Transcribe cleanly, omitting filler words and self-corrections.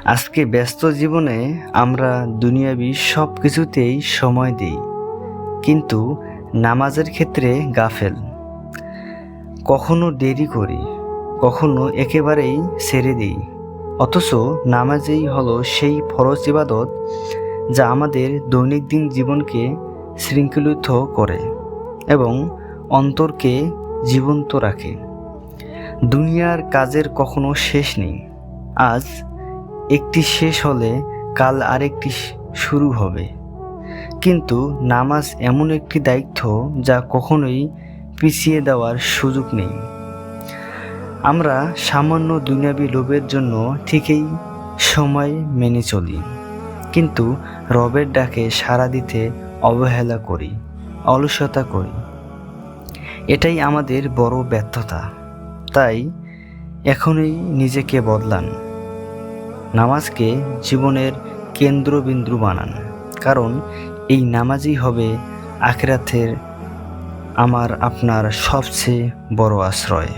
আজকে ব্যস্ত জীবনে আমরা দুনিয়াবি সব কিছুতেই সময় দিই, কিন্তু নামাজের ক্ষেত্রে গাফেল। কখনো দেরি করি, কখনো একেবারেই ছেড়ে দিই। অথচ নামাজই হলো সেই ফরজ ইবাদত যা আমাদের দৈনন্দিন জীবনকে শৃঙ্খলিত করে এবং অন্তরকে জীবন্ত রাখে। দুনিয়ার কাজের কখনো শেষ নেই। আজ একটি শেষ হলে কাল আরেকটি শুরু হবে, কিন্তু নামাজ এমন একটি দায়িত্ব যা কখনোই পিছিয়ে দেওয়ার সুযোগ নেই। আমরা সামান্য দুনিয়াবি লোভের জন্য ঠিকই সময় মেনে চলি, কিন্তু রবের ডাকে সাড়া দিতে অবহেলা করি, অলসতা করি। এটাই আমাদের বড় ব্যর্থতা। তাই এখনই নিজেকে বদলান, নামাজকে জীবনের কেন্দ্রবিন্দু বানান, কারণ এই নামাজই হবে আখিরাতের আপনার সবচেয়ে বড় আশ্রয়।